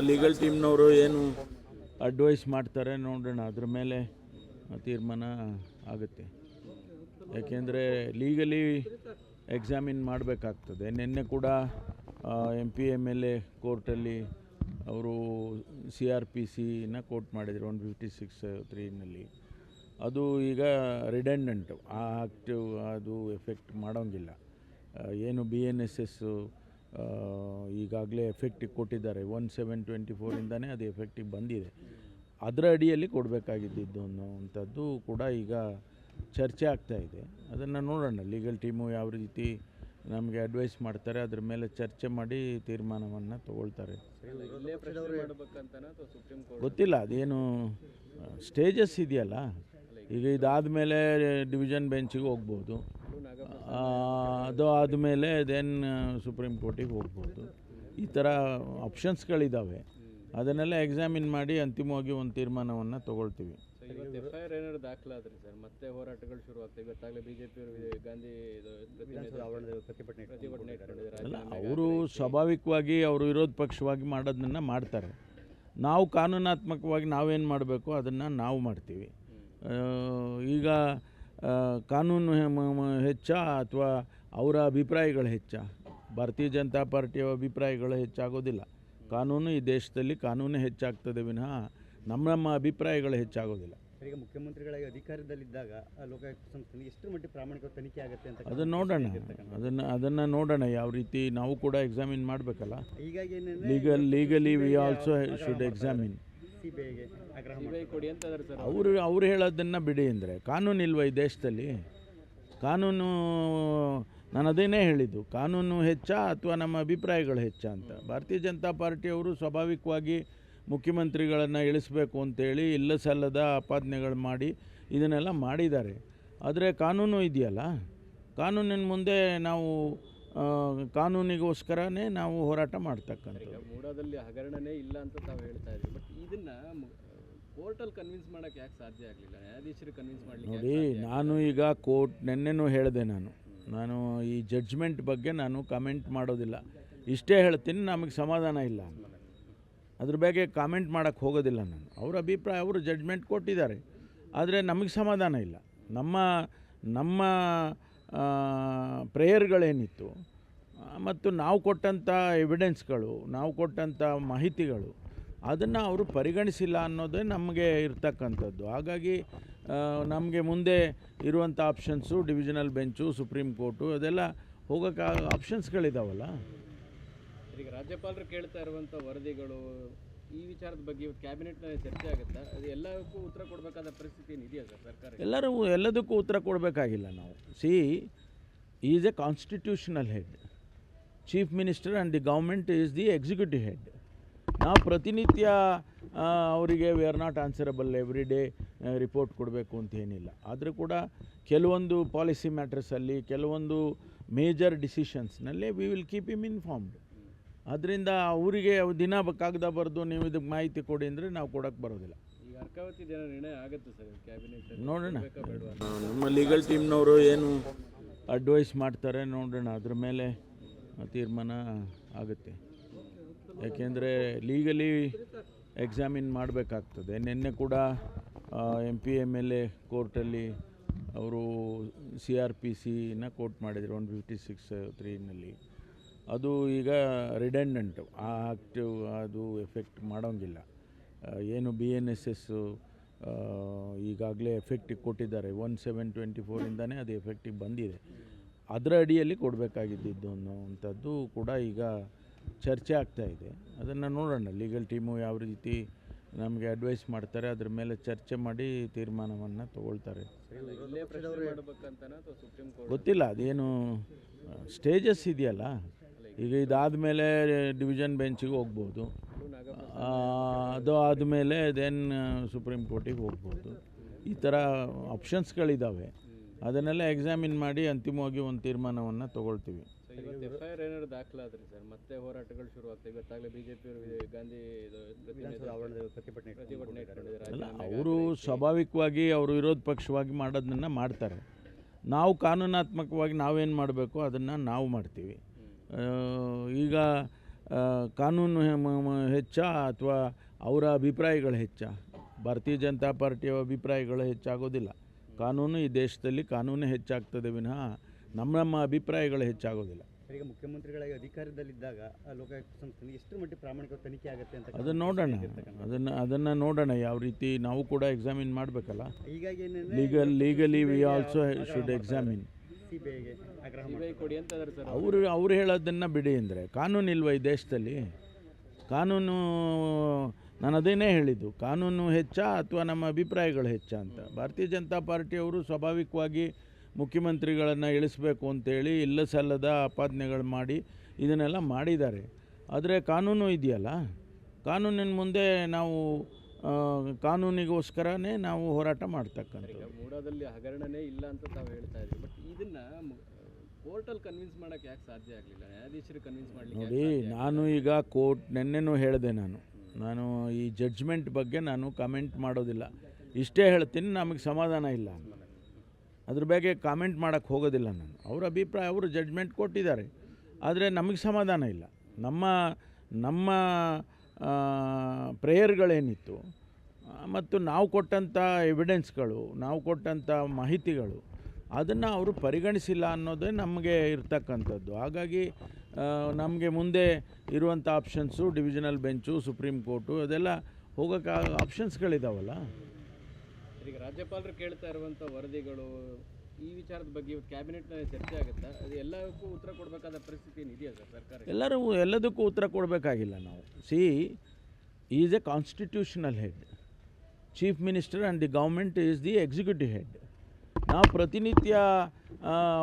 Legal ಟೀಮ್ನವರು ಏನು advice ಮಾಡ್ತಾರೆ ನೋಡೋಣ, ಅದ್ರ ಮೇಲೆ ತೀರ್ಮಾನ ಆಗುತ್ತೆ. ಯಾಕೆಂದರೆ ಲೀಗಲಿ ಎಕ್ಸಾಮಿನ್ ಮಾಡಬೇಕಾಗ್ತದೆ. ನಿನ್ನೆ ಕೂಡ MPMLA ಕೋರ್ಟಲ್ಲಿ ಅವರು CRPCನ ಕೋರ್ಟ್ ಮಾಡಿದರು 156(3) ಅದು ಈಗ ರಿಡೆಂಡೆಂಟು, ಆ ಆಕ್ಟಿವ್ ಅದು ಎಫೆಕ್ಟ್ ಮಾಡೋಂಗಿಲ್ಲ. ಏನು BNSS ಈಗಾಗಲೇ ಎಫೆಕ್ಟಿಗೆ ಕೊಟ್ಟಿದ್ದಾರೆ 1724ಇಂದನೇ ಅದು ಎಫೆಕ್ಟಿಗೆ ಬಂದಿದೆ. ಅದರ ಅಡಿಯಲ್ಲಿ ಕೊಡಬೇಕಾಗಿದ್ದು ಅನ್ನೋವಂಥದ್ದು ಕೂಡ ಈಗ ಚರ್ಚೆ ಆಗ್ತಾಯಿದೆ. ಅದನ್ನು ನೋಡೋಣ, ಲೀಗಲ್ ಟೀಮು ಯಾವ ರೀತಿ ನಮಗೆ ಅಡ್ವೈಸ್ ಮಾಡ್ತಾರೆ, ಅದ್ರ ಮೇಲೆ ಚರ್ಚೆ ಮಾಡಿ ತೀರ್ಮಾನವನ್ನು ತಗೊಳ್ತಾರೆ. ಗೊತ್ತಿಲ್ಲ, ಅದೇನು ಸ್ಟೇಜಸ್ ಇದೆಯಲ್ಲ, ಈಗ ಇದಾದಮೇಲೆ ಡಿವಿಷನ್ ಬೆಂಚಿಗೆ ಹೋಗ್ಬೋದು, ಅದು ಆದಮೇಲೆ ದೆನ್ ಸುಪ್ರೀಂ ಕೋರ್ಟಿಗೆ ಹೋಗ್ಬೋದು. ಈ ಥರ ಆಪ್ಷನ್ಸ್ಗಳಿದ್ದಾವೆ. ಅದನ್ನೆಲ್ಲ ಎಕ್ಸಾಮಿನ್ ಮಾಡಿ ಅಂತಿಮವಾಗಿ ಒಂದು ತೀರ್ಮಾನವನ್ನು ತಗೊಳ್ತೀವಿ. FIR ಏನಾದ್ರು ದಾಖಲಾದ್ರಿ ಸರ್, ಮತ್ತೆ ಹೋರಾಟಗಳು ಶುರು ಆಗ್ತವೆ. ಇವತ್ತಾಗಲೇ BJP ಗಾಂಧಿ ಪ್ರತಿಭಟನೆ ಅಲ್ಲ, ಅವರು ಸ್ವಾಭಾವಿಕವಾಗಿ ಅವರು ವಿರೋಧ ಪಕ್ಷವಾಗಿ ಮಾಡೋದನ್ನ ಮಾಡ್ತಾರೆ. ನಾವು ಕಾನೂನಾತ್ಮಕವಾಗಿ ನಾವೇನು ಮಾಡಬೇಕು ಅದನ್ನು ನಾವು ಮಾಡ್ತೀವಿ. ಈಗ ಕಾನೂನು ಹೆಚ್ಚಾ ಅಥವಾ ಅವರ ಅಭಿಪ್ರಾಯಗಳು ಹೆಚ್ಚಾ? ಭಾರತೀಯ ಜನತಾ ಪಾರ್ಟಿಯ ಅಭಿಪ್ರಾಯಗಳು ಹೆಚ್ಚಾಗೋದಿಲ್ಲ. ಕಾನೂನು, ಈ ದೇಶದಲ್ಲಿ ಕಾನೂನು ಹೆಚ್ಚಾಗ್ತದೆ ವಿನಃ ನಮ್ಮ ಅಭಿಪ್ರಾಯಗಳು ಹೆಚ್ಚಾಗೋದಿಲ್ಲ. ಈಗ ಮುಖ್ಯಮಂತ್ರಿಗಳಾಗಿ ಅಧಿಕಾರದಲ್ಲಿದ್ದಾಗ ಲೋಕಾಯುಕ್ತ ಸಂಸ್ಥೆ ಎಷ್ಟು ಮಟ್ಟಿಗೆ ಪ್ರಾಮಾಣಿಕ ತನಿಖೆ ಆಗುತ್ತೆ ಅಂತ ಅದನ್ನು ನೋಡೋಣ, ಅದನ್ನು ನೋಡೋಣ. ಯಾವ ರೀತಿ ನಾವು ಕೂಡ ಎಕ್ಸಾಮಿನ್ ಮಾಡಬೇಕಲ್ಲ. ಹೀಗಾಗಿ legally we also should examine. ಅವರು ಹೇಳೋದನ್ನು ಬಿಡಿ ಅಂದರೆ ಕಾನೂನು ಇಲ್ವ ಈ ದೇಶದಲ್ಲಿ? ಕಾನೂನು, ನಾನು ಅದನ್ನೇ ಹೇಳಿದ್ದು, ಕಾನೂನು ಹೆಚ್ಚಾ ಅಥವಾ ನಮ್ಮ ಅಭಿಪ್ರಾಯಗಳು ಹೆಚ್ಚಾ ಅಂತ. ಭಾರತೀಯ ಜನತಾ ಪಾರ್ಟಿಯವರು ಸ್ವಾಭಾವಿಕವಾಗಿ ಮುಖ್ಯಮಂತ್ರಿಗಳನ್ನು ಇಳಿಸಬೇಕು ಅಂತೇಳಿ ಇಲ್ಲ ಸಲ್ಲದ ಆಪಾದನೆಗಳು ಮಾಡಿ ಇದನ್ನೆಲ್ಲ ಮಾಡಿದ್ದಾರೆ. ಆದರೆ ಕಾನೂನು ಇದೆಯಲ್ಲ, ಕಾನೂನಿನ ಮುಂದೆ ನಾವು ಕಾನೂನಿಗೋಸ್ಕರನೇ ನಾವು ಹೋರಾಟ ಮಾಡ್ತಕ್ಕಂಥದ್ದು. ಮೂಡಾದಲ್ಲಿ ಹಗರಣನೇ ಇಲ್ಲ ಅಂತ ತಾವು ಹೇಳ್ತಾ ಇದ್ದೀವಿ, ಬಟ್ ಇದನ್ನು ಕೋರ್ಟಲ್ಲಿ ಕನ್ವಿನ್ಸ್ ಮಾಡೋಕ್ಕೆ ಯಾಕೆ ಸಾಧ್ಯ ಆಗಲಿಲ್ಲ? ನ್ಯಾಯಾಧೀಶರು ಕನ್ವಿನ್ಸ್ ಮಾಡಲಿಕ್ಕೆ ನೋಡಿ, ನಾನು ಈಗ ಕೋರ್ಟ್ ನೆನ್ನೆನೂ ಹೇಳಿದೆ, ನಾನು ಈ ಜಡ್ಜ್ಮೆಂಟ್ ಬಗ್ಗೆ ನಾನು ಕಮೆಂಟ್ ಮಾಡೋದಿಲ್ಲ. ಇಷ್ಟೇ ಹೇಳ್ತೀನಿ, ನಮಗೆ ಸಮಾಧಾನ ಇಲ್ಲ, ಅದ್ರ ಬಗ್ಗೆ ಕಾಮೆಂಟ್ ಮಾಡೋಕ್ಕೆ ಹೋಗೋದಿಲ್ಲ ನಾನು. ಅವರ ಅಭಿಪ್ರಾಯ, ಅವರು ಜಡ್ಜ್ಮೆಂಟ್ ಕೊಟ್ಟಿದ್ದಾರೆ, ಆದರೆ ನಮಗೆ ಸಮಾಧಾನ ಇಲ್ಲ. ನಮ್ಮ ಪ್ರೇಯರ್ಗಳೇನಿತ್ತು ಮತ್ತು ನಾವು ಕೊಟ್ಟಂಥ ಎವಿಡೆನ್ಸ್ಗಳು, ನಾವು ಕೊಟ್ಟಂಥ ಮಾಹಿತಿಗಳು, ಅದನ್ನು ಅವರು ಪರಿಗಣಿಸಿಲ್ಲ ಅನ್ನೋದೇ ನಮಗೆ ಇರ್ತಕ್ಕಂಥದ್ದು. ಹಾಗಾಗಿ ನಮಗೆ ಮುಂದೆ ಇರುವಂಥ options divisional bench, supreme court, ಅದೆಲ್ಲ ಹೋಗೋಕ್ಕೆ ಆಪ್ಷನ್ಸ್ಗಳಿದಾವಲ್ಲ. ಈಗ ರಾಜ್ಯಪಾಲರು ಕೇಳ್ತಾ ಇರುವಂಥ ವರದಿಗಳು, ಈ ವಿಚಾರದ ಬಗ್ಗೆ ಇವತ್ತು ಕ್ಯಾಬಿನೆಟ್ನಲ್ಲಿ ಚರ್ಚೆ ಆಗುತ್ತಾ? ಅದು ಎಲ್ಲಕ್ಕೂ ಉತ್ತರ ಕೊಡಬೇಕಾದ ಪರಿಸ್ಥಿತಿ ಏನಿದೆಯಾ ಸರ್ ಸರ್ಕಾರ? ಎಲ್ಲದಕ್ಕೂ ಉತ್ತರ ಕೊಡಬೇಕಾಗಿಲ್ಲ ನಾವು. Is a constitutional head. Chief minister and the government is the executive head. ನಾವು ಪ್ರತಿನಿತ್ಯ ಅವರಿಗೆ we are not answerable every day report ಕೊಡಬೇಕು ಅಂತ ಏನಿಲ್ಲ. ಆದರೂ ಕೂಡ ಕೆಲವೊಂದು ಪಾಲಿಸಿ ಮ್ಯಾಟರ್ಸಲ್ಲಿ, ಕೆಲವೊಂದು ಮೇಜರ್ ಡಿಸಿಷನ್ಸ್ನಲ್ಲಿ we will keep him informed. ಅದರಿಂದ ಅವರಿಗೆ ದಿನ ಕಾಗದ ಬರೆದು ನೀವು ಇದಕ್ಕೆ ಮಾಹಿತಿ ಕೊಡಿ ಅಂದರೆ ನಾವು ಕೊಡೋಕ್ಕೆ ಬರೋದಿಲ್ಲ. ಈಗ ಅರ್ಕಾವತಿ ದಿನ ನಿರ್ಣಯ ಆಗುತ್ತೆ ಸರ್ ಕ್ಯಾಬಿನೆಟ್, ನೋಡೋಣ. ನಮ್ಮ ಲೀಗಲ್ ಟೀಮ್ನವರು ಏನು ಅಡ್ವೈಸ್ ಮಾಡ್ತಾರೆ ನೋಡೋಣ, ಅದ್ರ ಮೇಲೆ ತೀರ್ಮಾನ ಆಗುತ್ತೆ. ಯಾಕೆಂದರೆ ಲೀಗಲಿ ಎಕ್ಸಾಮಿನ್ ಮಾಡಬೇಕಾಗ್ತದೆ. ನಿನ್ನೆ ಕೂಡ MPMLA ಕೋರ್ಟಲ್ಲಿ ಅವರು CRPCನ ಕೋರ್ಟ್ ಮಾಡಿದರು 156(3) ಅದು ಈಗ ರಿಡೆಂಡೆಂಟು, ಆ ಆಕ್ಟಿವ್ ಅದು ಎಫೆಕ್ಟ್ ಮಾಡೋಂಗಿಲ್ಲ. ಏನು BNSS ಈಗಾಗಲೇ ಎಫೆಕ್ಟಿಗೆ ಕೊಟ್ಟಿದ್ದಾರೆ 1724ಇಂದನೇ ಅದು ಎಫೆಕ್ಟಿಗೆ ಬಂದಿದೆ. ಅದರ ಅಡಿಯಲ್ಲಿ ಕೊಡಬೇಕಾಗಿದ್ದು ಅನ್ನೋವಂಥದ್ದು ಕೂಡ ಈಗ ಚರ್ಚೆ ಆಗ್ತಾಯಿದೆ. ಅದನ್ನು ನೋಡೋಣ, ಲೀಗಲ್ ಟೀಮು ಯಾವ ರೀತಿ ನಮಗೆ ಅಡ್ವೈಸ್ ಮಾಡ್ತಾರೆ, ಅದ್ರ ಮೇಲೆ ಚರ್ಚೆ ಮಾಡಿ ತೀರ್ಮಾನವನ್ನು ತಗೊಳ್ತಾರೆ. ಗೊತ್ತಿಲ್ಲ, ಅದೇನು ಸ್ಟೇಜಸ್ ಇದೆಯಲ್ಲ, ಈಗ ಇದಾದಮೇಲೆ ಡಿವಿಷನ್ ಬೆಂಚಿಗೆ ಹೋಗ್ಬೋದು, ಅದು ಆದಮೇಲೆ ದೆನ್ ಸುಪ್ರೀಂ ಕೋರ್ಟಿಗೆ ಹೋಗ್ಬೋದು. ಈ ಥರ ಆಪ್ಷನ್ಸ್ಗಳಿದ್ದಾವೆ. ಅದನ್ನೆಲ್ಲ ಎಕ್ಸಾಮಿನ್ ಮಾಡಿ ಅಂತಿಮವಾಗಿ ಒಂದು ತೀರ್ಮಾನವನ್ನು ತಗೊಳ್ತೀವಿ. FIR ಏನಾದ್ರು ದಾಖಲಾದ್ರಿ ಸರ್, ಮತ್ತೆ ಹೋರಾಟಗಳು ಶುರು ಆಗ್ತವೆ. ಇವತ್ತಾಗಲೇ BJP ಗಾಂಧಿ ಪ್ರತಿಭಟನೆ ಅಲ್ಲ, ಅವರು ಸ್ವಾಭಾವಿಕವಾಗಿ ಅವರು ವಿರೋಧ ಪಕ್ಷವಾಗಿ ಮಾಡೋದನ್ನ ಮಾಡ್ತಾರೆ. ನಾವು ಕಾನೂನಾತ್ಮಕವಾಗಿ ನಾವೇನು ಮಾಡಬೇಕು ಅದನ್ನು ನಾವು ಮಾಡ್ತೀವಿ. ಈಗ ಕಾನೂನು ಹೆಚ್ಚಾ ಅಥವಾ ಅವರ ಅಭಿಪ್ರಾಯಗಳು ಹೆಚ್ಚಾ? ಭಾರತೀಯ ಜನತಾ ಪಾರ್ಟಿಯ ಅಭಿಪ್ರಾಯಗಳು ಹೆಚ್ಚಾಗೋದಿಲ್ಲ. ಕಾನೂನು ಈ ದೇಶದಲ್ಲಿ ಕಾನೂನೇ ಹೆಚ್ಚಾಗ್ತದೆ ವಿನಃ ನಮ್ಮ ಅಭಿಪ್ರಾಯಗಳು ಹೆಚ್ಚಾಗೋದಿಲ್ಲ. ಈಗ ಮುಖ್ಯಮಂತ್ರಿಗಳಾಗಿ ಅಧಿಕಾರದಲ್ಲಿದ್ದಾಗ ಲೋಕಾಯುಕ್ತ ಸಂಸ್ಥೆ ಎಷ್ಟು ಮಟ್ಟಿಗೆ ಪ್ರಾಮಾಣಿಕ ತನಿಖೆ ಆಗುತ್ತೆ ಅಂತ ಅದನ್ನು ನೋಡೋಣ, ಅದನ್ನು ನೋಡೋಣ. ಯಾವ ರೀತಿ ನಾವು ಕೂಡ ಎಕ್ಸಾಮಿನ್ ಮಾಡಬೇಕಲ್ಲ. ಹೀಗಾಗಿ legally we also should examine. ಸಿಬಿಐಗೆ ಆಗ್ರಹ ಸಿಬಿಐ ಕೊಡಿ ಅಂತ ಇದಾರೆ ಸರ್. ಅವ್ರು ಹೇಳೋದನ್ನು ಬಿಡಿ ಅಂದರೆ ಕಾನೂನು ಇಲ್ವ ಈ ದೇಶದಲ್ಲಿ? ಕಾನೂನು, ನಾನು ಅದೇನೇ ಹೇಳಿದ್ದು, ಕಾನೂನು ಹೆಚ್ಚಾ ಅಥವಾ ನಮ್ಮ ಅಭಿಪ್ರಾಯಗಳು ಹೆಚ್ಚಾ ಅಂತ. ಭಾರತೀಯ ಜನತಾ ಪಾರ್ಟಿಯವರು ಸ್ವಾಭಾವಿಕವಾಗಿ ಮುಖ್ಯಮಂತ್ರಿಗಳನ್ನು ಇಳಿಸಬೇಕು ಅಂತೇಳಿ ಇಲ್ಲ ಸಲ್ಲದ ಆಪಾದನೆಗಳು ಮಾಡಿ ಇದನ್ನೆಲ್ಲ ಮಾಡಿದ್ದಾರೆ. ಆದರೆ ಕಾನೂನು ಇದೆಯಲ್ಲ, ಕಾನೂನಿನ ಮುಂದೆ ನಾವು ಕಾನೂನಿಗೋಸ್ಕರನೇ ನಾವು ಹೋರಾಟ ಮಾಡ್ತಕ್ಕಂಥದ್ದು. ಈಗ ಮೂಡಾದಲ್ಲಿ ಹಗರಣನೇ ಇಲ್ಲ ಅಂತ ತಾವು ಹೇಳ್ತಾ ಇದ್ದೀವಿ, ಬಟ್ ಇದನ್ನ ಕೋರ್ಟಲ್ಲಿ ಕನ್ವಿನ್ಸ್ ಮಾಡೋಕ್ಕೆ ಯಾಕೆ ಸಾಧ್ಯ ಆಗಲಿಲ್ಲ? ನ್ಯಾಯಾಧೀಶರಿಗೆ ಕನ್ವಿನ್ಸ್ ಮಾಡಲಿಕ್ಕೆ ನೋಡಿ, ನಾನು ಈಗ ನೆನ್ನೆನೂ ಹೇಳಿದೆ, ನಾನು ಈ ಜಡ್ಜ್ಮೆಂಟ್ ಬಗ್ಗೆ ನಾನು ಕಮೆಂಟ್ ಮಾಡೋದಿಲ್ಲ. ಇಷ್ಟೇ ಹೇಳ್ತೀನಿ, ನಮಗೆ ಸಮಾಧಾನ ಇಲ್ಲ, ಅದ್ರ ಬಗ್ಗೆ ಕಾಮೆಂಟ್ ಮಾಡೋಕ್ಕೆ ಹೋಗೋದಿಲ್ಲ ನಾನು. ಅವ್ರ ಅಭಿಪ್ರಾಯ, ಅವರು ಜಡ್ಜ್ಮೆಂಟ್ ಕೊಟ್ಟಿದ್ದಾರೆ, ಆದರೆ ನಮಗೆ ಸಮಾಧಾನ ಇಲ್ಲ. ನಮ್ಮ ಪ್ರೇಯರ್ಗಳೇನಿತ್ತು ಮತ್ತು ನಾವು ಕೊಟ್ಟಂಥ ಎವಿಡೆನ್ಸ್ಗಳು, ನಾವು ಕೊಟ್ಟಂಥ ಮಾಹಿತಿಗಳು, ಅದನ್ನು ಅವರು ಪರಿಗಣಿಸಿಲ್ಲ ಅನ್ನೋದೇ ನಮಗೆ ಇರ್ತಕ್ಕಂಥದ್ದು. ಹಾಗಾಗಿ ನಮಗೆ ಮುಂದೆ ಇರುವಂಥ options divisional bench, supreme court, ಅದೆಲ್ಲ ಹೋಗೋಕ್ಕೆ ಆಪ್ಷನ್ಸ್ಗಳಿದಾವಲ್ಲ. ಈಗ ರಾಜ್ಯಪಾಲರು ಕೇಳ್ತಾ ಇರುವಂಥ ವರದಿಗಳು, ಈ ವಿಚಾರದ ಬಗ್ಗೆ ಇವತ್ತು ಕ್ಯಾಬಿನೆಟ್ನಲ್ಲಿ ಚರ್ಚೆ ಆಗುತ್ತಾ? ಅದು ಎಲ್ಲಕ್ಕೂ ಉತ್ತರ ಕೊಡಬೇಕಾದ ಪರಿಸ್ಥಿತಿ ಇದೆಯಾ ಸರ್ ಸರ್ಕಾರ? ಎಲ್ಲದಕ್ಕೂ ಉತ್ತರ ಕೊಡಬೇಕಾಗಿಲ್ಲ ನಾವು. Is a constitutional head. Chief minister and the government is the executive head. ನಾವು ಪ್ರತಿನಿತ್ಯ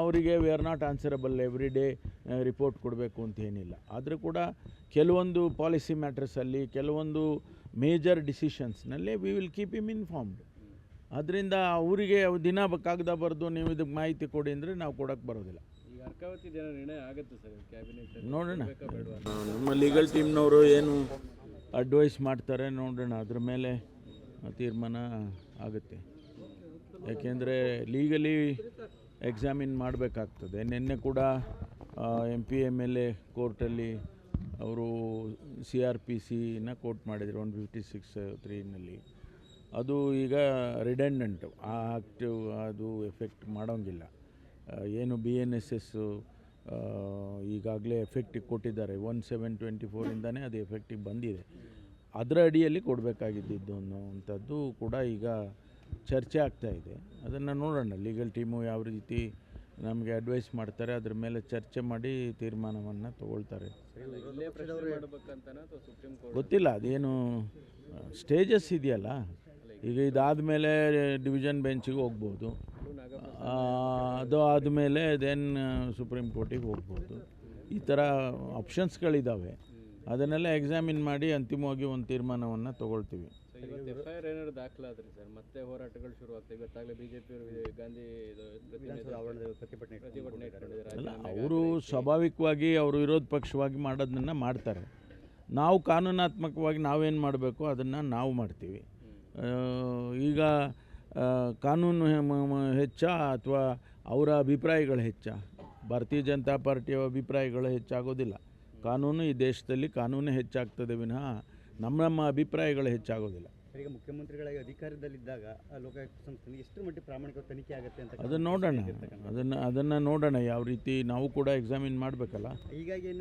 ಅವರಿಗೆ we are not answerable every day report ಕೊಡಬೇಕು ಅಂತ ಏನಿಲ್ಲ. ಆದರೂ ಕೂಡ ಕೆಲವೊಂದು ಪಾಲಿಸಿ ಮ್ಯಾಟರ್ಸಲ್ಲಿ, ಕೆಲವೊಂದು ಮೇಜರ್ ಡಿಸಿಷನ್ಸ್ನಲ್ಲಿ we will keep him informed. ಅದರಿಂದ ಅವರಿಗೆ ದಿನ ಕಾಗದ ಬರೆದು ನೀವು ಇದಕ್ಕೆ ಮಾಹಿತಿ ಕೊಡಿ ಅಂದರೆ ನಾವು ಕೊಡೋಕ್ಕೆ ಬರೋದಿಲ್ಲ. ಈಗ ಅರ್ಕಾವತಿ ಜನ ನಿರ್ಣಯ ಆಗುತ್ತೆ ಸರ್ ಕ್ಯಾಬಿನೆಟ್, ನೋಡೋಣ. ನಮ್ಮ ಲೀಗಲ್ ಟೀಮ್ನವರು ಏನು ಅಡ್ವೈಸ್ ಮಾಡ್ತಾರೆ ನೋಡೋಣ, ಅದ್ರ ಮೇಲೆ ತೀರ್ಮಾನ ಆಗುತ್ತೆ. ಯಾಕೆಂದರೆ ಲೀಗಲಿ ಎಕ್ಸಾಮಿನ್ ಮಾಡಬೇಕಾಗ್ತದೆ. ನಿನ್ನೆ ಕೂಡ MP/MLA ಕೋರ್ಟಲ್ಲಿ ಅವರು CRPCನ ಕೋರ್ಟ್ ಮಾಡಿದರು 156(3)ನಲ್ಲಿ. ಅದು ಈಗ ರಿಡೆಂಡೆಂಟ್, ಆ ಆಕ್ಟಿವ್ ಅದು ಎಫೆಕ್ಟ್ ಮಾಡೋಂಗಿಲ್ಲ. ಏನು BNSS ಈಗಾಗಲೇ ಎಫೆಕ್ಟಿಗೆ ಕೊಟ್ಟಿದ್ದಾರೆ, 1724ಇಂದನೇ ಅದು ಎಫೆಕ್ಟಿಗೆ ಬಂದಿದೆ. ಅದರ ಅಡಿಯಲ್ಲಿ ಕೊಡಬೇಕಾಗಿದ್ದು ಅನ್ನೋವಂಥದ್ದು ಕೂಡ ಈಗ ಚರ್ಚೆ ಆಗ್ತಾಯಿದೆ. ಅದನ್ನು ನೋಡೋಣ, ಲೀಗಲ್ ಟೀಮು ಯಾವ ರೀತಿ ನಮಗೆ ಅಡ್ವೈಸ್ ಮಾಡ್ತಾರೆ, ಅದ್ರ ಮೇಲೆ ಚರ್ಚೆ ಮಾಡಿ ತೀರ್ಮಾನವನ್ನು ತಗೊಳ್ತಾರೆ. ಗೊತ್ತಿಲ್ಲ, ಅದೇನು ಸ್ಟೇಜಸ್ ಇದೆಯಲ್ಲ. ಈಗ ಇದಾದ ಮೇಲೆ ಡಿವಿಷನ್ ಬೆಂಚಿಗೆ ಹೋಗ್ಬೋದು, ಅದು ಆದಮೇಲೆ ದೆನ್ ಸುಪ್ರೀಂ ಕೋರ್ಟಿಗೆ ಹೋಗ್ಬೋದು. ಈ ಥರ ಆಪ್ಷನ್ಸ್ಗಳಿದ್ದಾವೆ. ಅದನ್ನೆಲ್ಲ ಎಕ್ಸಾಮಿನ್ ಮಾಡಿ ಅಂತಿಮವಾಗಿ ಒಂದು ತೀರ್ಮಾನವನ್ನು ತಗೊಳ್ತೀವಿ. FIR ಏನಾದ್ರು ದಾಖಲಾದ್ರಿ ಸರ್, ಮತ್ತೆ ಹೋರಾಟಗಳು ಶುರು ಆಗ್ತವೆ. ಇವತ್ತಾಗಲೇ BJP ಗಾಂಧಿ ಪ್ರತಿಭಟನೆ ಅಲ್ಲ, ಅವರು ಸ್ವಾಭಾವಿಕವಾಗಿ ಅವರು ವಿರೋಧ ಪಕ್ಷವಾಗಿ ಮಾಡೋದನ್ನು ಮಾಡ್ತಾರೆ. ನಾವು ಕಾನೂನಾತ್ಮಕವಾಗಿ ನಾವೇನು ಮಾಡಬೇಕು ಅದನ್ನು ನಾವು ಮಾಡ್ತೀವಿ. ಈಗ ಕಾನೂನು ಹೆಚ್ಚಾ ಅಥವಾ ಅವರ ಅಭಿಪ್ರಾಯಗಳು ಹೆಚ್ಚಾ? ಭಾರತೀಯ ಜನತಾ ಪಾರ್ಟಿಯ ಅಭಿಪ್ರಾಯಗಳು ಹೆಚ್ಚಾಗೋದಿಲ್ಲ. ಕಾನೂನು ಈ ದೇಶದಲ್ಲಿ ಕಾನೂನೇ ಹೆಚ್ಚಾಗ್ತದೆ ವಿನಃ ನಮ್ಮ ಅಭಿಪ್ರಾಯಗಳು ಹೆಚ್ಚಾಗೋದಿಲ್ಲ. ಈಗ ಮುಖ್ಯಮಂತ್ರಿಗಳಾಗಿ ಅಧಿಕಾರದಲ್ಲಿದ್ದಾಗ ಲೋಕಾಯುಕ್ತ ಸಂಸ್ಥೆ ಎಷ್ಟು ಮಟ್ಟಿಗೆ ಪ್ರಾಮಾಣಿಕ ತನಿಖೆ ಆಗುತ್ತೆ ಅಂತ ಅದನ್ನು ನೋಡೋಣ, ಅದನ್ನು ನೋಡೋಣ. ಯಾವ ರೀತಿ ನಾವು ಕೂಡ ಎಕ್ಸಾಮಿನ್ ಮಾಡಬೇಕಲ್ಲ. ಹೀಗಾಗಿ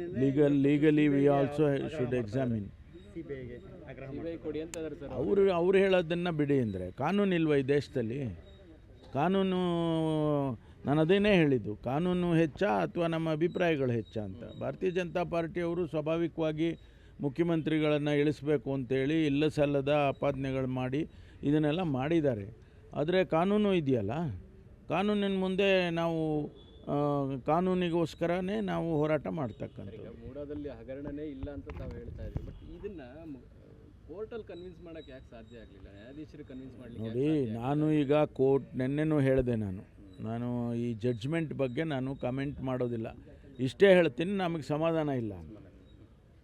legally we also should examine. ಸಿಬಿಐಗೆ ಆಗ್ರಹ ಸಿಬಿಐ ಕೊಡಿ ಅಂತ ಇದಾರೆ ಸರ್. ಅವ್ರು ಹೇಳೋದನ್ನು ಬಿಡಿ ಅಂದರೆ ಕಾನೂನು ಇಲ್ವ ಈ ದೇಶದಲ್ಲಿ? ಕಾನೂನು, ನಾನು ಅದೇನೇ ಹೇಳಿದ್ದು, ಕಾನೂನು ಹೆಚ್ಚಾ ಅಥವಾ ನಮ್ಮ ಅಭಿಪ್ರಾಯಗಳು ಹೆಚ್ಚಾ ಅಂತ. ಭಾರತೀಯ ಜನತಾ ಪಾರ್ಟಿಯವರು ಸ್ವಾಭಾವಿಕವಾಗಿ ಮುಖ್ಯಮಂತ್ರಿಗಳನ್ನು ಇಳಿಸಬೇಕು ಅಂತೇಳಿ ಇಲ್ಲ ಸಲ್ಲದ ಆಪಾದನೆಗಳು ಮಾಡಿ ಇದನ್ನೆಲ್ಲ ಮಾಡಿದ್ದಾರೆ. ಆದರೆ ಕಾನೂನು ಇದೆಯಲ್ಲ, ಕಾನೂನಿನ ಮುಂದೆ ನಾವು ಕಾನೂನಿಗೋಸ್ಕರನೇ ನಾವು ಹೋರಾಟ ಮಾಡ್ತಕ್ಕಂಥದ್ದು. ಈಗ ಮೂಡಾದಲ್ಲಿ ಹಗರಣನೇ ಇಲ್ಲ ಅಂತ ತಾವು ಹೇಳ್ತಾ ಇದ್ದೀವಿ, ಬಟ್ ಇದನ್ನ ಕೋರ್ಟಲ್ಲಿ ಕನ್ವಿನ್ಸ್ ಮಾಡೋಕ್ಕೆ ಯಾಕೆ ಸಾಧ್ಯ ಆಗಲಿಲ್ಲ? ನ್ಯಾಯಾಧೀಶರಿಗೆ ಕನ್ವಿನ್ಸ್ ಮಾಡಲಿಕ್ಕೆ ನೋಡಿ, ನಾನು ಈಗ ನೆನ್ನೆನೂ ಹೇಳಿದೆ, ನಾನು ಈ ಜಡ್ಜ್ಮೆಂಟ್ ಬಗ್ಗೆ ನಾನು ಕಮೆಂಟ್ ಮಾಡೋದಿಲ್ಲ. ಇಷ್ಟೇ ಹೇಳ್ತೀನಿ, ನಮಗೆ ಸಮಾಧಾನ ಇಲ್ಲ,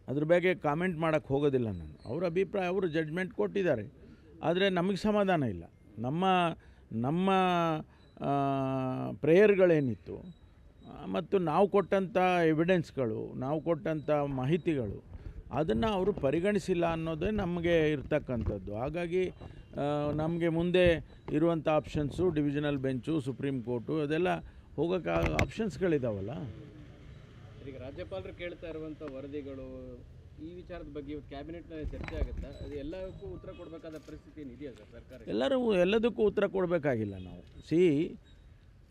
ಅದ್ರ ಬಗ್ಗೆ ಕಾಮೆಂಟ್ ಮಾಡೋಕ್ಕೆ ಹೋಗೋದಿಲ್ಲ ನಾನು. ಅವ್ರ ಅಭಿಪ್ರಾಯ, ಅವರು ಜಡ್ಜ್ಮೆಂಟ್ ಕೊಟ್ಟಿದ್ದಾರೆ, ಆದರೆ ನಮಗೆ ಸಮಾಧಾನ ಇಲ್ಲ. ನಮ್ಮ ಪ್ರೇಯರ್ಗಳೇನಿತ್ತು ಮತ್ತು ನಾವು ಕೊಟ್ಟಂಥ ಎವಿಡೆನ್ಸ್ಗಳು, ನಾವು ಕೊಟ್ಟಂಥ ಮಾಹಿತಿಗಳು ಅದನ್ನು ಅವರು ಪರಿಗಣಿಸಿಲ್ಲ ಅನ್ನೋದೇ ನಮಗೆ ಇರ್ತಕ್ಕಂಥದ್ದು. ಹಾಗಾಗಿ ನಮಗೆ ಮುಂದೆ ಇರುವಂಥ options divisional bench, supreme court, ಅದೆಲ್ಲ ಹೋಗೋಕ್ಕೆ ಆಪ್ಷನ್ಸ್ಗಳಿದಾವಲ್ಲ. ಈಗ ರಾಜ್ಯಪಾಲರು ಕೇಳ್ತಾ ಇರುವಂಥ ವರದಿಗಳು ಈ ವಿಚಾರದ ಬಗ್ಗೆ ಇವತ್ತು ಕ್ಯಾಬಿನೆಟ್ನಲ್ಲಿ ಚರ್ಚೆ ಆಗುತ್ತಾ? ಅದು ಎಲ್ಲಕ್ಕೂ ಉತ್ತರ ಕೊಡಬೇಕಾದ ಪರಿಸ್ಥಿತಿ ಇದೆಯಾ ಸರ್ ಸರ್ಕಾರ? ಎಲ್ಲದಕ್ಕೂ ಉತ್ತರ ಕೊಡಬೇಕಾಗಿಲ್ಲ ನಾವು.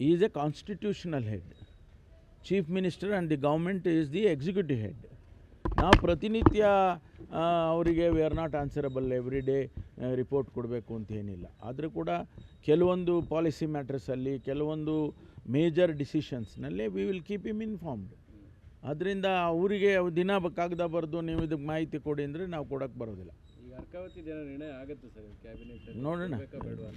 Is a constitutional head. Chief minister and the government is the executive head. ನಾವು ಪ್ರತಿನಿತ್ಯ ಅವರಿಗೆ we are not answerable every day report ಕೊಡಬೇಕು ಅಂತ ಏನಿಲ್ಲ. ಆದರೂ ಕೂಡ ಕೆಲವೊಂದು ಪಾಲಿಸಿ ಮ್ಯಾಟರ್ಸಲ್ಲಿ, ಕೆಲವೊಂದು ಮೇಜರ್ ಡಿಸಿಷನ್ಸ್ನಲ್ಲಿ we will keep him informed. ಅದರಿಂದ ಅವರಿಗೆ ದಿನ ಕಾಗದ ಬರೆದು ನೀವು ಇದಕ್ಕೆ ಮಾಹಿತಿ ಕೊಡಿ ಅಂದರೆ ನಾವು ಕೊಡೋಕ್ಕೆ ಬರೋದಿಲ್ಲ. ಈಗ ಅರ್ಕಾವತಿ ದಿನ ನಿರ್ಣಯ ಆಗುತ್ತೆ ಸರ್ ಕ್ಯಾಬಿನೆಟ್, ನೋಡೋಣ. ಬೇಡವಾ?